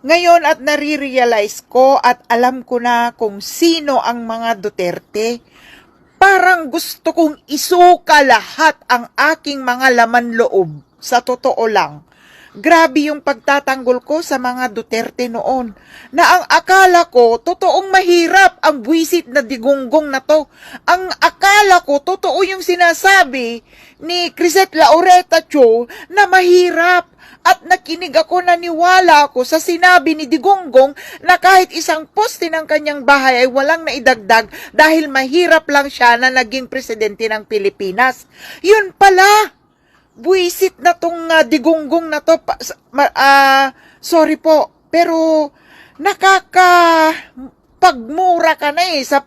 Ngayon at nare-realize ko at alam ko na kung sino ang mga Duterte. Parang gusto kong isuka lahat ang aking mga laman loob. Sa totoo lang. Grabe yung pagtatanggol ko sa mga Duterte noon, na ang akala ko totoong mahirap ang buwisit na digunggong na to. Ang akala ko totoo yung sinasabi ni Crisette Laureta Cho na mahirap. At nakinig ako, naniwala ako sa sinabi ni Digonggong na kahit isang poste ng kanyang bahay ay walang naidagdag dahil mahirap lang siya na naging presidente ng Pilipinas. Yun pala, buwisit na tong Digonggong na to. Sorry po, pero pagmura ka na sa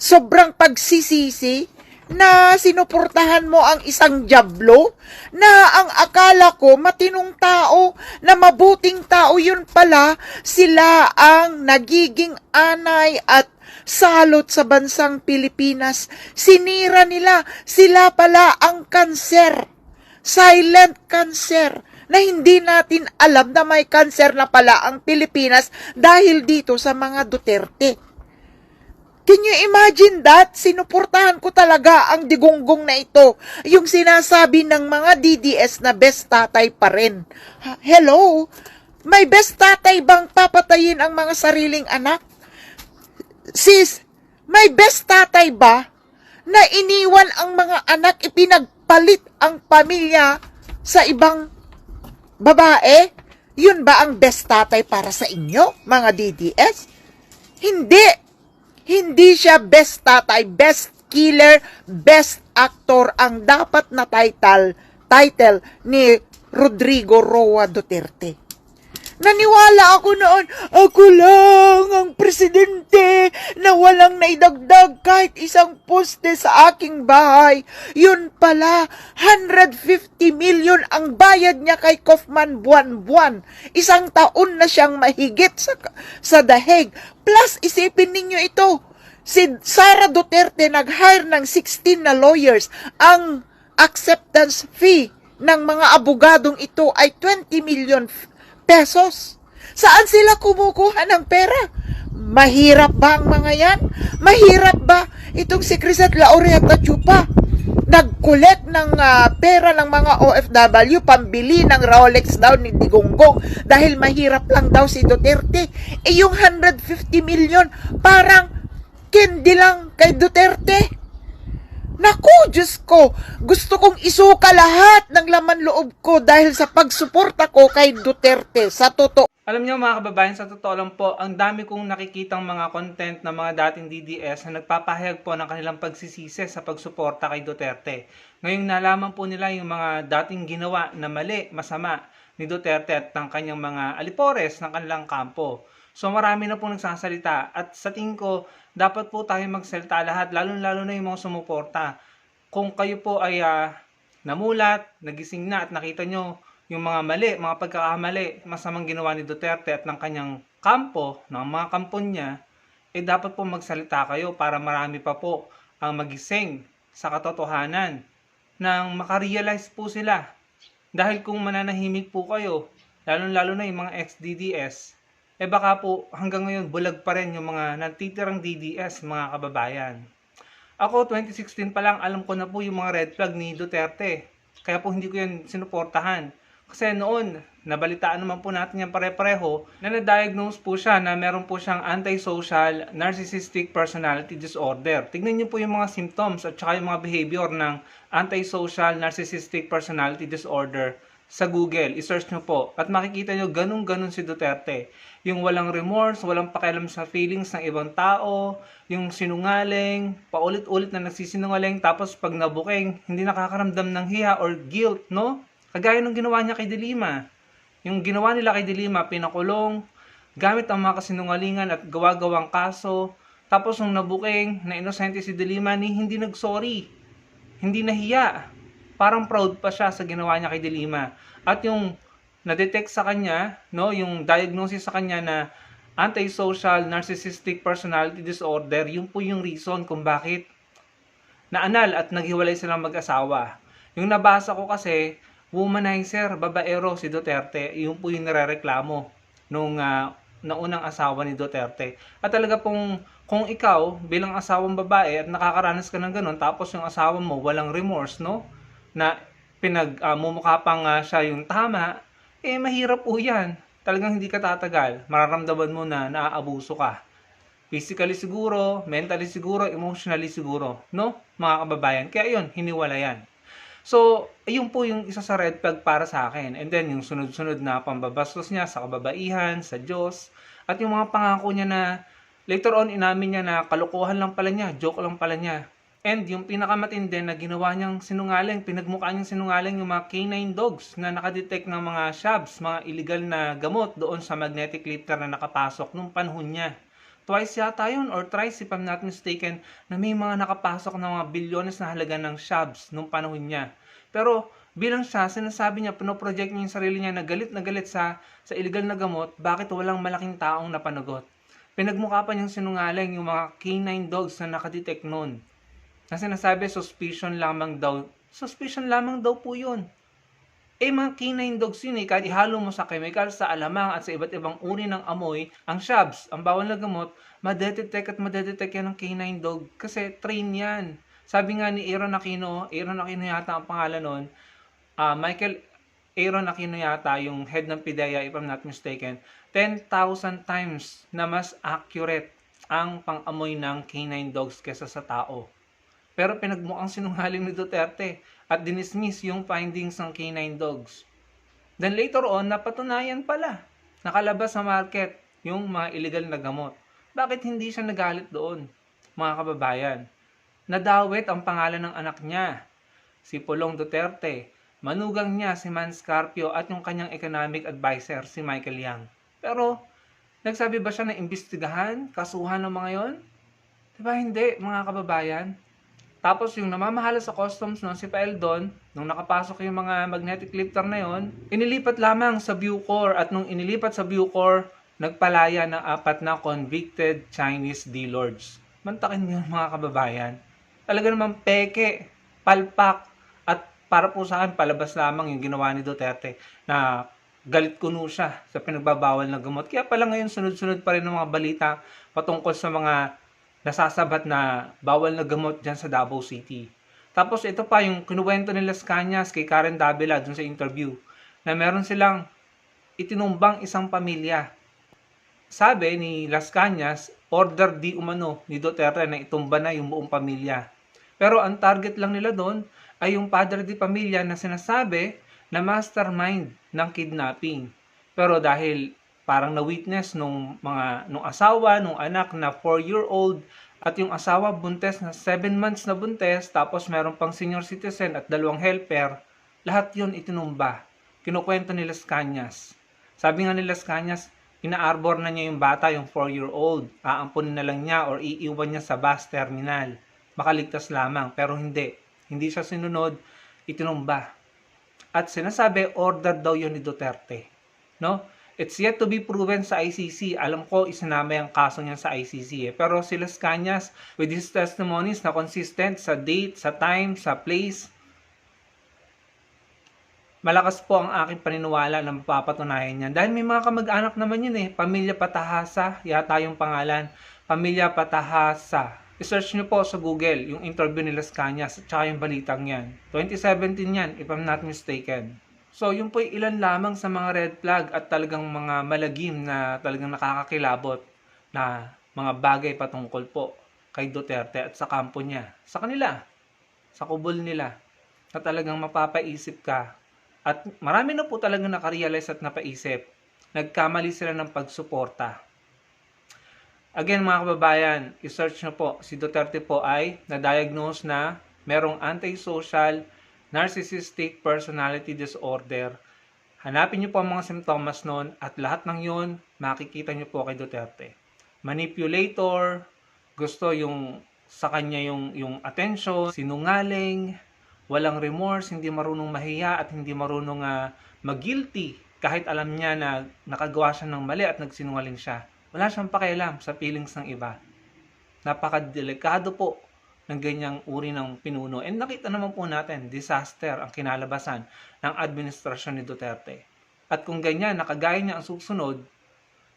sobrang pagsisisi na sinuportahan mo ang isang jablo na ang akala ko matinong tao, na mabuting tao, yun pala sila ang nagiging anay at salot sa bansang Pilipinas. Sinira nila, sila pala ang kanser, silent cancer, na hindi natin alam na may cancer na pala ang Pilipinas dahil dito sa mga Duterte. Can you imagine that? Sinuportahan ko talaga ang Digonggong na ito. Yung sinasabi ng mga DDS na best tatay pa rin. Hello? May best tatay bang papatayin ang mga sariling anak? Sis, may best tatay ba na iniwan ang mga anak, ipinagpalit ang pamilya sa ibang babae? Yun ba ang best tatay para sa inyo, mga DDS? Hindi. Hindi siya best tatay, best killer, best actor ang dapat na title ni Rodrigo Roa Duterte. Naniwala ako noon, ako lang ang presidente na walang naidagdag kahit isang poste sa aking bahay. Yun pala, 150 million ang bayad niya kay Kaufman buwan-buwan. Isang taon na siyang mahigit sa dahig. Plus, isipin ninyo ito, si Sara Duterte nag-hire ng 16 na lawyers. Ang acceptance fee ng mga abogadong ito ay 20 million pesos. Saan sila kumukuha ng pera? Mahirap ba ang mga yan? Mahirap ba itong si Crisette Laureta Cho pa? Nag-collect ng pera ng mga OFW, pambili ng Rolex daw ni Digonggong dahil mahirap lang daw si Duterte. Yung 150 million parang candy lang kay Duterte. Naku, Diyos ko, gusto kong isuka lahat ng laman loob ko dahil sa pagsuporta ko kay Duterte, sa totoo. Alam niyo mga kababayan, sa totoo lang po, ang dami kong nakikitang mga content ng mga dating DDS na nagpapahayag po ng kanilang pagsisisi sa pagsuporta kay Duterte. Ngayong nalaman po nila yung mga dating ginawa na mali, masama ni Duterte at ng kanyang mga alipores ng kanilang kampo. So marami na po nagsasalita at sa tingin ko, dapat po tayo magsalita lahat, lalo-lalo na yung mga sumuporta. Kung kayo po ay namulat, nagising na at nakita nyo yung mga mali, mga pagkakamali, masamang ginawa ni Duterte at ng kanyang kampo, ng mga kampo niya, dapat po magsalita kayo para marami pa po ang magising sa katotohanan nang makarealize po sila. Dahil kung mananahimik po kayo, lalo-lalo na yung mga ex-DDS, baka po hanggang ngayon bulag pa rin yung mga natitirang DDS, mga kababayan. Ako, 2016 pa lang, alam ko na po yung mga red flag ni Duterte. Kaya po hindi ko yan sinuportahan. Kasi noon, nabalitaan naman po natin yan pare-pareho na na-diagnose po siya na meron po siyang antisocial narcissistic personality disorder. Tignan niyo po yung mga symptoms at saka yung mga behavior ng antisocial narcissistic personality disorder sa Google. I-search nyo po at makikita nyo ganun-ganun si Duterte. Yung walang remorse, walang pakialam sa feelings ng ibang tao, yung sinungaling, paulit-ulit na nagsisinungaling, tapos pag nabuking, hindi nakakaramdam ng hiya or guilt, no? Kagaya nung ginawa niya kay De Lima. Yung ginawa nila kay De Lima, pinakulong, gamit ang mga kasinungalingan at gawa-gawang kaso, tapos nung nabuking, na inosente si De Lima, hindi nag-sorry, hindi nahiya. Parang proud pa siya sa ginawa niya kay De Lima. At yung na-detect sa kanya, no, yung diagnosis sa kanya na antisocial narcissistic personality disorder, yun po yung reason kung bakit naanal at naghiwalay silang mag-asawa. Yung nabasa ko kasi, womanizer, babaero si Duterte, yun po yung nirereklamo nung naunang asawa ni Duterte. At talaga pong kung ikaw bilang asawang babae at nakakaranas ka ng ganun, tapos yung asawa mo walang remorse, no? Na mumukha pang siya yung tama, mahirap po yan. Talagang hindi ka tatagal. Mararamdaman mo na naaabuso ka. Physically siguro, mentally siguro, emotionally siguro, no? Mga kababayan. Kaya yun, hiniwalayan. So, ayun po yung isa sa red flag para sa akin. And then, yung sunod-sunod na pambabastos niya sa kababaihan, sa Diyos, at yung mga pangako niya na later on inamin niya na kalokohan lang pala niya, joke lang pala niya. And yung pinakamatindi na ginawa niyang sinungaling, pinagmukha niyang sinungaling yung mga canine dogs na nakadetect ng mga shabs, mga illegal na gamot doon sa magnetic lifter na nakapasok nung panahon niya. Twice yata yun or thrice if I'm not mistaken na may mga nakapasok ng mga bilyones na halaga ng shabs nung panahon niya. Pero bilang siya, sinasabi niya, pinoproject niya yung sarili niya na galit sa illegal na gamot, bakit walang malaking taong napanagot? Pinagmukha pa niyang sinungaling yung mga canine dogs na nakadetect noon. Na sinasabi, suspicion lamang daw po yun. Mga canine dogs yun kahit ihalo mo sa chemical, sa alamang at sa iba't ibang uri ng amoy, ang shabs, ang bawal na gamot, madedetect yan ng canine dog kasi train yan. Sabi nga ni Aaron Aquino yata ang pangalan nun, Michael Aaron Aquino yata, yung head ng PIDEA if I'm not mistaken, 10,000 times na mas accurate ang pang-amoy ng canine dogs kesa sa tao. Pero pinagmukhang sinungaling ni Duterte at dinismiss yung findings ng canine dogs. Then later on, napatunayan pala. Nakalabas sa market yung mga illegal na gamot. Bakit hindi siya nagalit doon, mga kababayan? Nadawit ang pangalan ng anak niya, si Pulong Duterte. Manugang niya si Man Scarpio at yung kanyang economic advisor, si Michael Yang. Pero, nagsabi ba siya na imbestigahan, kasuhan ng mga yon? Diba hindi, mga kababayan? Tapos yung namamahala sa customs noon, si Paeldon, nung nakapasok yung mga magnetic lifter na yon, inilipat lamang sa Bucor at nung inilipat sa Bucor, nagpalaya ng 4 na convicted Chinese dealers. Mantakin niyo mga kababayan. Talaga namang peke, palpak, at para po sa akin, palabas lamang yung ginawa ni Duterte na galit kuno siya sa pinagbabawal na gamot. Kaya pala ngayon sunod-sunod pa rin ng mga balita patungkol sa mga nasasabat na bawal na gamot dyan sa Davao City. Tapos ito pa yung kinuwento ni Las Cañas kay Karen Davila dun sa interview na meron silang itinumbang isang pamilya. Sabi ni Las Cañas, order di umano ni Duterte na itumba na yung buong pamilya. Pero ang target lang nila doon ay yung padre di pamilya na sinasabi na mastermind ng kidnapping. Pero dahil parang na-witness nung asawa, nung anak na 4-year-old at yung asawa buntes na 7 months na buntes, tapos meron pang senior citizen at 2 helper, lahat yun itinumba. Kinukwento ni Las Cañas. Sabi nga ni Las Cañas, ina-arbor na niya yung bata, yung 4-year-old. Aampunin na lang niya or iiwan niya sa bus terminal. Makaligtas lamang, pero hindi. Hindi siya sinunod, itinumba. At sinasabi, order daw yun ni Duterte. No? It's yet to be proven sa ICC. Alam ko, isinama yung kaso niya sa ICC. Pero si Las Cañas, with his testimonies na consistent sa date, sa time, sa place, malakas po ang aking paniniwala na mapapatunayan niyan. Dahil may mga kamag-anak naman yun Pamilya Patahasa, yata yung pangalan. Pamilya Patahasa. I-search nyo po sa Google yung interview ni Las Cañas at saka yung balitang yan. 2017 yan, if I'm not mistaken. So, yun po ilan lamang sa mga red flag at talagang mga malagim na talagang nakakakilabot na mga bagay patungkol po kay Duterte at sa kampo niya. Sa kanila, sa kubol nila, na talagang mapapaisip ka. At marami na po talagang nakarealize at napaisip. Nagkamali sila ng pagsuporta. Again mga kababayan, i-search nyo po, si Duterte po ay na-diagnose na merong antisocial narcissistic personality disorder. Hanapin niyo po ang mga simptomas noon at lahat ng yun makikita niyo po kay Duterte. Manipulator, gusto yung sa kanya yung attention, sinungaling, walang remorse, hindi marunong mahiya at hindi marunong mag-guilty kahit alam niya na nakagawa siya ng mali at nagsinungaling siya. Wala siyang pakialam sa feelings ng iba. Napakadelikado po ng ganyang uri ng pinuno. And nakita naman po natin, disaster ang kinalabasan ng administrasyon ni Duterte. At kung ganyan, nakagaya niya ang susunod,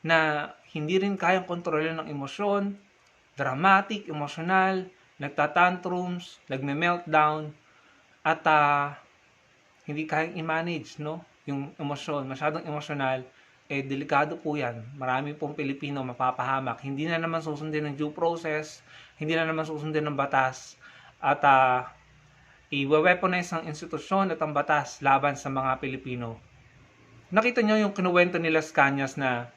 na hindi rin kayang kontrolin ng emosyon, dramatic, emosyonal, nagtatantrums, nagme-meltdown, at hindi kayang i-manage, no? Yung emosyon, masyadong emosyonal, delikado po yan. Marami pong Pilipino mapapahamak. Hindi na naman susundin ng due process, hindi na naman susundin ng batas, at i-weaponize ang institusyon at ang batas laban sa mga Pilipino. Nakita nyo yung kinuwento nila sa Cañas na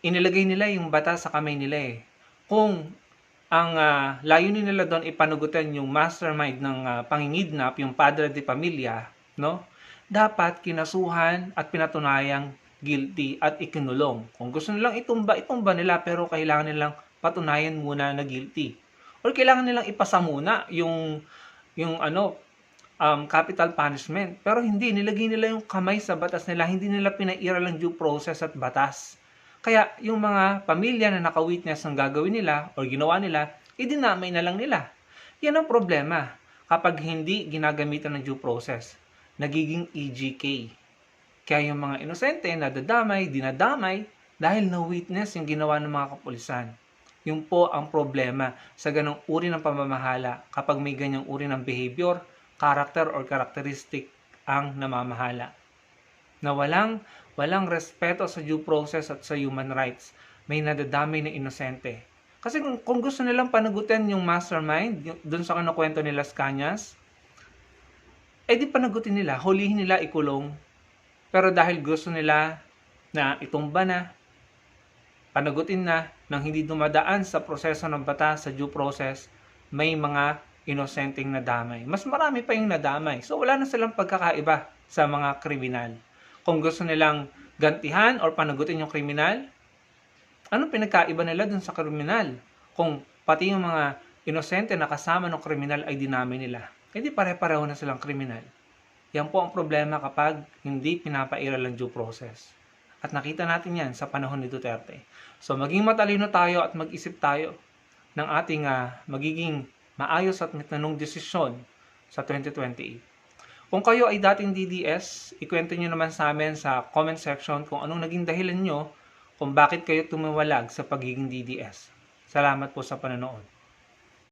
inilagay nila yung batas sa kamay nila eh. Kung ang layunin nila doon ipanugutan yung mastermind ng pangingidnap, yung padre de pamilya, no? Dapat kinasuhan at pinatunayang guilty at ikinulong. Kung gusto nilang itumba nila, pero kailangan nilang patunayan muna na guilty. Or kailangan nilang ipasa muna yung capital punishment. Pero hindi, nilagay nila yung kamay sa batas nila, hindi nila pinairal ang due process at batas. Kaya yung mga pamilya na naka-witness ng gagawin nila or ginawa nila, idinamay na lang nila. Yan ang problema kapag hindi ginagamitan ng due process. Nagiging EGK. Kaya yung mga inosente nadadamay, dinadamay dahil na-witness yung ginawa ng mga kapulisan. Yun po ang problema sa ganong uri ng pamamahala kapag may ganyang uri ng behavior, character or characteristic ang namamahala. Na walang respeto sa due process at sa human rights, may nadadamay na inosente. Kasi kung gusto nilang panagutin yung mastermind, dun sa kinukwento nila sa Cañas, di panagutin nila, hulihin nila, ikulong. Pero dahil gusto nila na itumba na, panagutin na, nang hindi dumadaan sa proseso ng batas, sa due process, may mga inosenteng nadamay. Mas marami pa yung nadamay. So wala na silang pagkakaiba sa mga kriminal. Kung gusto nilang gantihan or panagutin yung kriminal, anong pinagkaiba nila dun sa kriminal? Kung pati yung mga inosente na kasama ng kriminal ay dinamay nila, hindi pare-pareho na silang kriminal. Yan po ang problema kapag hindi pinapairal ang due process. At nakita natin yan sa panahon ni Duterte. So maging matalino tayo at mag-isip tayo ng ating magiging maayos at matanong desisyon sa 2028. Kung kayo ay dating DDS, ikwento nyo naman sa amin sa comment section kung anong naging dahilan nyo kung bakit kayo tumiwalag sa pagiging DDS. Salamat po sa panonood.